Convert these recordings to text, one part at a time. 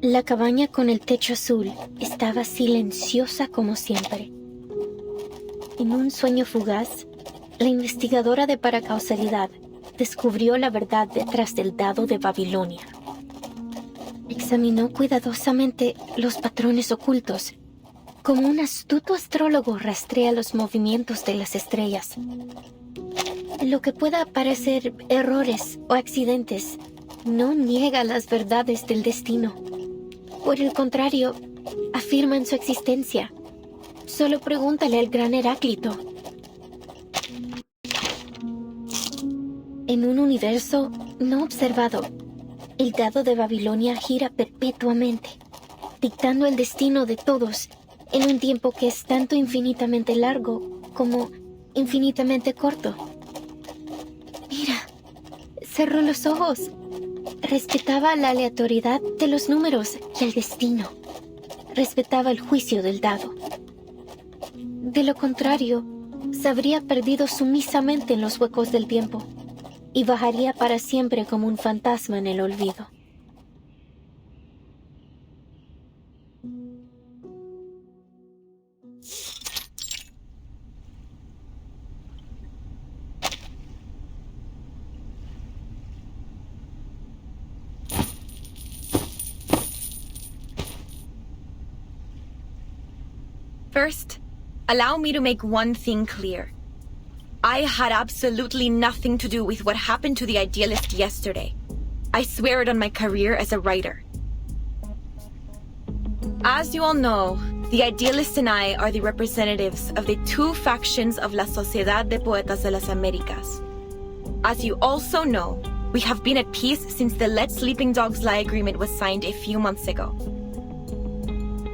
La cabaña con el techo azul estaba silenciosa como siempre. En un sueño fugaz, la investigadora de paracausalidad descubrió la verdad detrás del dado de Babilonia. Examinó cuidadosamente los patrones ocultos, como un astuto astrólogo rastrea los movimientos de las estrellas. Lo que pueda parecer errores o accidentes no niega las verdades del destino. Por el contrario, afirman su existencia. Solo pregúntale al gran Heráclito. En un universo no observado, el dado de Babilonia gira perpetuamente, dictando el destino de todos en un tiempo que es tanto infinitamente largo como infinitamente corto. Mira, cerró los ojos. Respetaba la aleatoriedad de los números y el destino. Respetaba el juicio del dado. De lo contrario, se habría perdido sumisamente en los huecos del tiempo y bajaría para siempre como un fantasma en el olvido. First, allow me to make one thing clear. I had absolutely nothing to do with what happened to the idealist yesterday. I swear it on my career as a writer. As you all know, the idealist and I are the representatives of the two factions of La Sociedad de Poetas de las Américas. As you also know, we have been at peace since the Let Sleeping Dogs Lie agreement was signed a few months ago.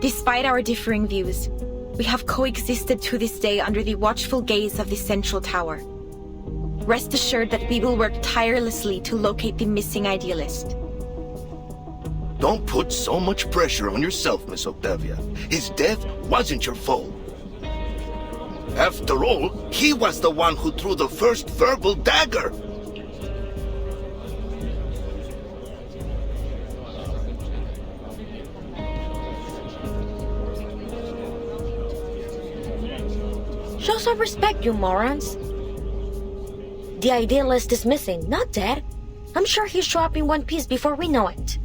Despite our differing views, we have coexisted to this day under the watchful gaze of the Central Tower. Rest assured that we will work tirelessly to locate the missing idealist. Don't put so much pressure on yourself, Miss Octavia. His death wasn't your fault. After all, he was the one who threw the first verbal dagger. Show some respect, you morons. The idealist is missing, not dead. I'm sure he'll show up in one piece before we know it.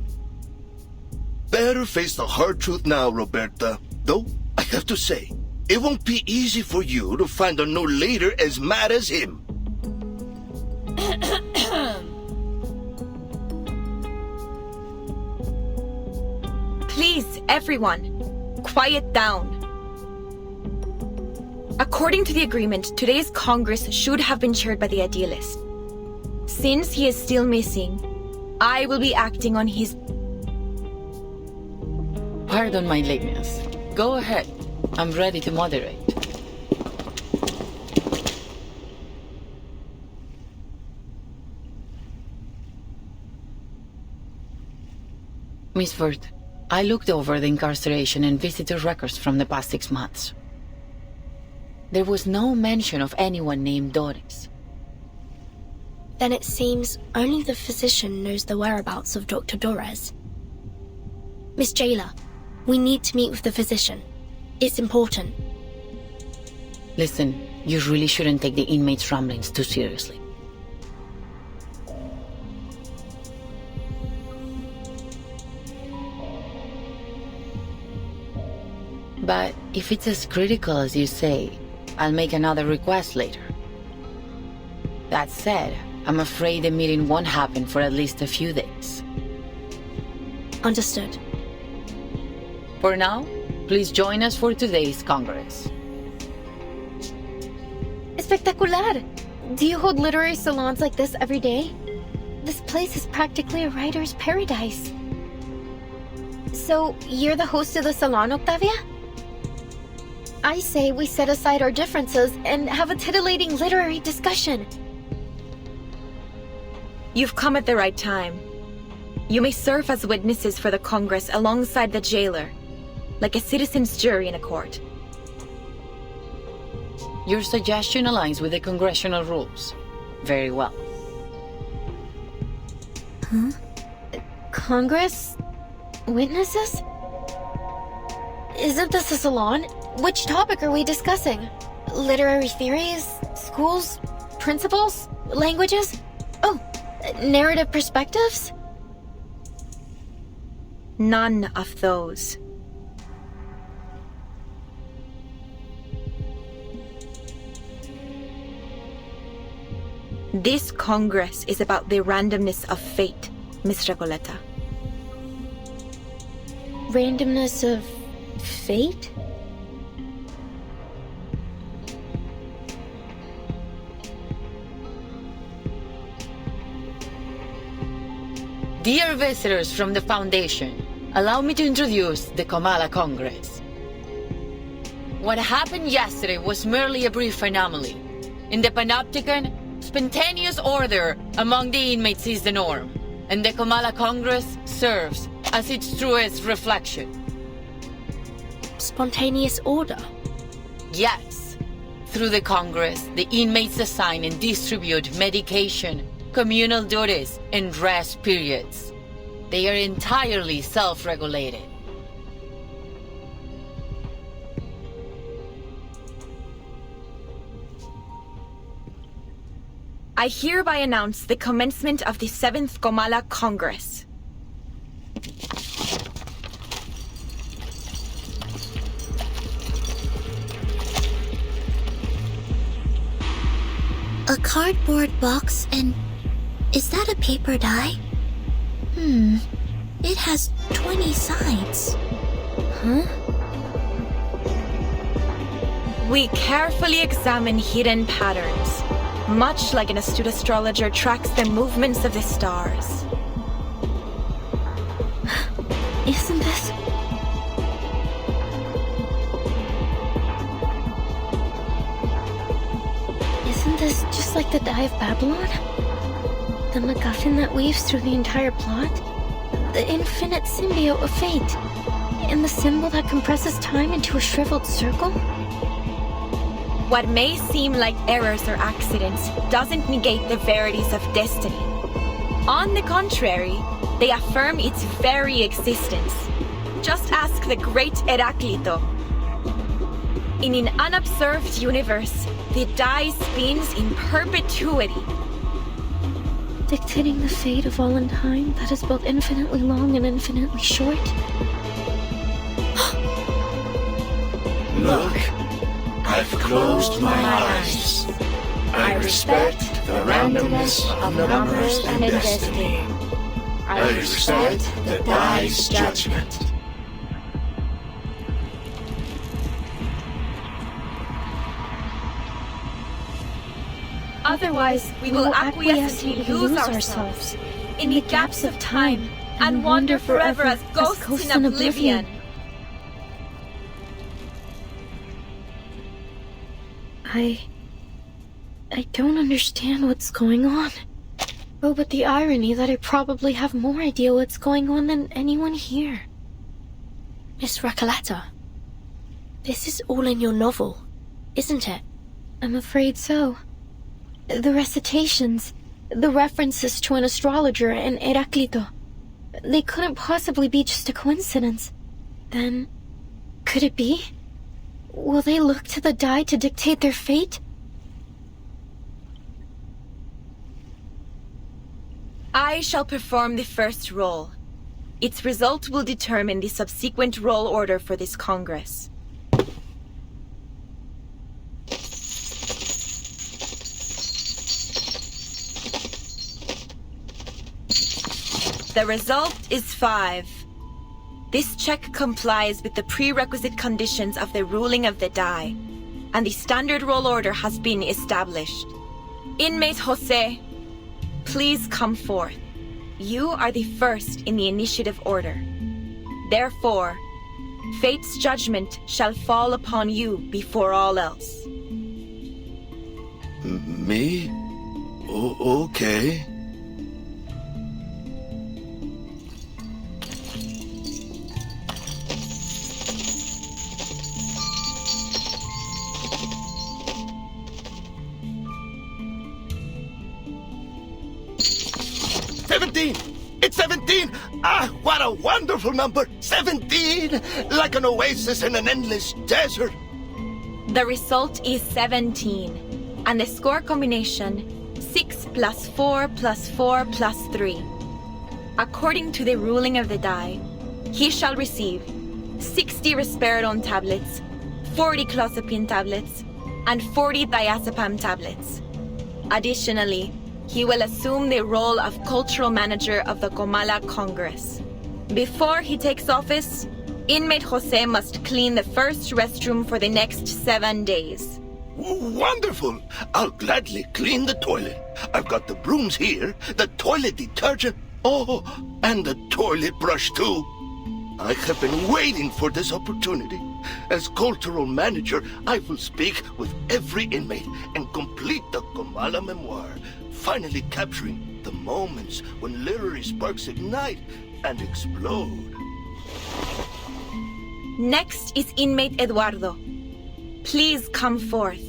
Better face the hard truth now, Roberta. Though, I have to say, it won't be easy for you to find a new leader as mad as him. Please, everyone, quiet down. According to the agreement, today's Congress should have been chaired by the idealist. Since he is still missing, I will be acting on his... Pardon my lateness. Go ahead. I'm ready to moderate. Miss Vert, I looked over the incarceration and visitor records from the past 6 months. There was no mention of anyone named Doris. Then it seems only the physician knows the whereabouts of Dr. Dorez. Miss Jailer, we need to meet with the physician. It's important. Listen, you really shouldn't take the inmates' ramblings too seriously. But if it's as critical as you say, I'll make another request later. That said, I'm afraid the meeting won't happen for at least a few days. Understood. For now, please join us for today's Congress. Espectacular! Do you hold literary salons like this every day? This place is practically a writer's paradise. So, you're the host of the salon, Octavia? I say we set aside our differences and have a titillating literary discussion. You've come at the right time. You may serve as witnesses for the Congress alongside the jailer, like a citizen's jury in a court. Your suggestion aligns with the congressional rules. Very well. Huh? Congress? Witnesses? Isn't this a salon? Which topic are we discussing? Literary theories? Schools? Principles? Languages? Oh, narrative perspectives? None of those. This Congress is about the randomness of fate, Miss Recoleta. Randomness of fate? Dear visitors from the Foundation, allow me to introduce the Kamala Congress. What happened yesterday was merely a brief anomaly. In the Panopticon, spontaneous order among the inmates is the norm, and the Kamala Congress serves as its truest reflection. Spontaneous order? Yes. Through the Congress, the inmates assign and distribute medication, communal duties, and rest periods. They are entirely self-regulated. I hereby announce the commencement of the 7th Comala Congress. A cardboard box and... is that a paper die? It has 20 sides. Huh? We carefully examine hidden patterns, much like an astute astrologer tracks the movements of the stars. Isn't this... Isn't this just like the Die of Babylon? The MacGuffin that weaves through the entire plot? The infinite symbiote of fate? And the symbol that compresses time into a shriveled circle? What may seem like errors or accidents doesn't negate the verities of destiny. On the contrary, they affirm its very existence. Just ask the great Heraclito. In an unobserved universe, the die spins in perpetuity. Dictating the fate of all in time that is both infinitely long and infinitely short? Look, I've closed my eyes. I respect the randomness of numbers and destiny. I respect the die's judgment. Otherwise, we will acquiesce and lose ourselves in the gaps of time and wander forever as ghosts in oblivion. I don't understand what's going on. Oh, but the irony that I probably have more idea what's going on than anyone here. Miss Recoleta, this is all in your novel, isn't it? I'm afraid so. The recitations, the references to an astrologer and Heraclito, they couldn't possibly be just a coincidence. Then, could it be? Will they look to the die to dictate their fate? I shall perform the first roll. Its result will determine the subsequent roll order for this Congress. The result is 5. This check complies with the prerequisite conditions of the ruling of the die, and the standard roll order has been established. Inmate Jose, please come forth. You are the first in the initiative order. Therefore, fate's judgment shall fall upon you before all else. Me? Okay. It's 17! Ah, what a wonderful number! 17! Like an oasis in an endless desert. The result is 17, and the score combination 6 plus 4 plus 4 plus 3. According to the ruling of the die, he shall receive 60 risperidone tablets, 40 clozapine tablets, and 40 diazepam tablets. Additionally, he will assume the role of cultural manager of the Comala Congress. Before he takes office, inmate Jose must clean the first restroom for the next 7 days. Wonderful! I'll gladly clean the toilet. I've got the brooms here, the toilet detergent, oh, and the toilet brush too. I have been waiting for this opportunity. As cultural manager, I will speak with every inmate and complete the Comala memoir, finally capturing the moments when literary sparks ignite and explode. Next is inmate Eduardo. Please come forth.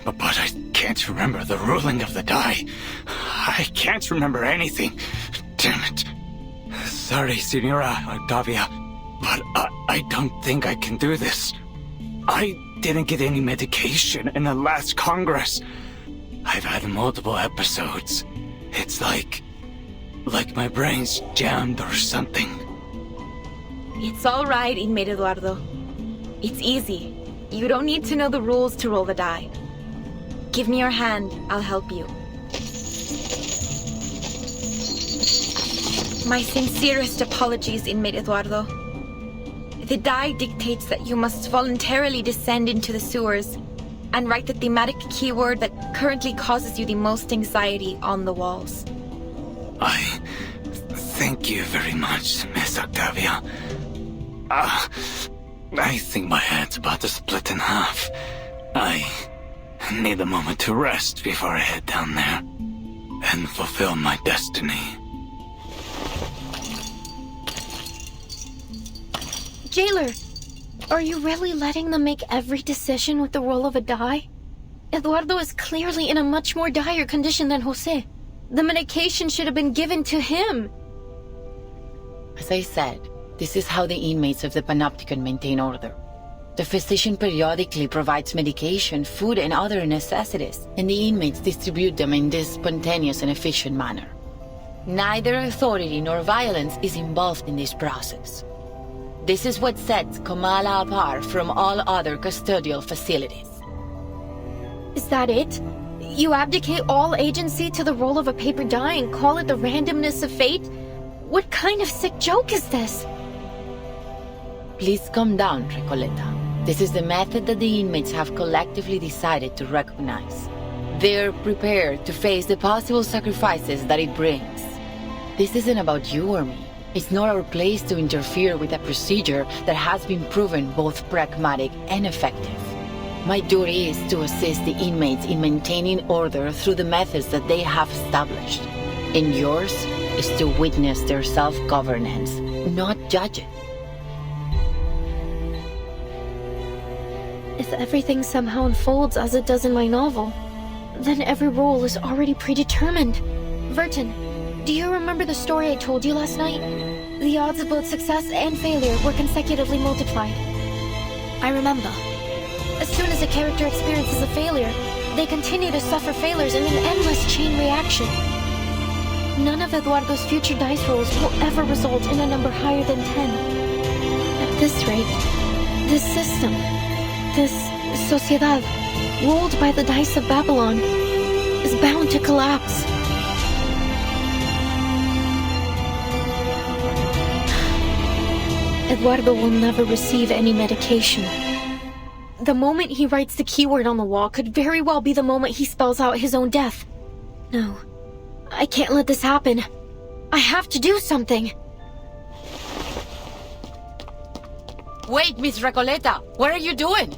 But I can't remember the ruling of the die. I can't remember anything. Damn it. Sorry, Senora Octavia, but I don't think I can do this. I didn't get any medication in the last Congress. I've had multiple episodes. It's like my brain's jammed or something. It's all right, inmate Eduardo. It's easy. You don't need to know the rules to roll the die. Give me your hand, I'll help you. My sincerest apologies, inmate Eduardo. The die dictates that you must voluntarily descend into the sewers and write the thematic keyword that currently causes you the most anxiety on the walls. I thank you very much, Miss Octavia. I think my head's about to split in half. I need a moment to rest before I head down there and fulfill my destiny. Jailer, are you really letting them make every decision with the roll of a die? Eduardo is clearly in a much more dire condition than Jose. The medication should have been given to him. As I said, this is how the inmates of the Panopticon maintain order. The physician periodically provides medication, food, and other necessities, and the inmates distribute them in this spontaneous and efficient manner. Neither authority nor violence is involved in this process. This is what sets Comala apart from all other custodial facilities. Is that it? You abdicate all agency to the roll of a paper die and call it the randomness of fate? What kind of sick joke is this? Please calm down, Recoleta. This is the method that the inmates have collectively decided to recognize. They're prepared to face the possible sacrifices that it brings. This isn't about you or me. It's not our place to interfere with a procedure that has been proven both pragmatic and effective. My duty is to assist the inmates in maintaining order through the methods that they have established. And yours is to witness their self-governance, not judge it. If everything somehow unfolds as it does in my novel, then every role is already predetermined. Verton, do you remember the story I told you last night? The odds of both success and failure were consecutively multiplied. I remember. As soon as a character experiences a failure, they continue to suffer failures in an endless chain reaction. None of Eduardo's future dice rolls will ever result in a number higher than 10. At this rate, this system, this sociedad, ruled by the dice of Babylon, is bound to collapse. Eduardo will never receive any medication. The moment he writes the keyword on the wall could very well be the moment he spells out his own death. No, I can't let this happen. I have to do something. Wait, Miss Recoleta, what are you doing?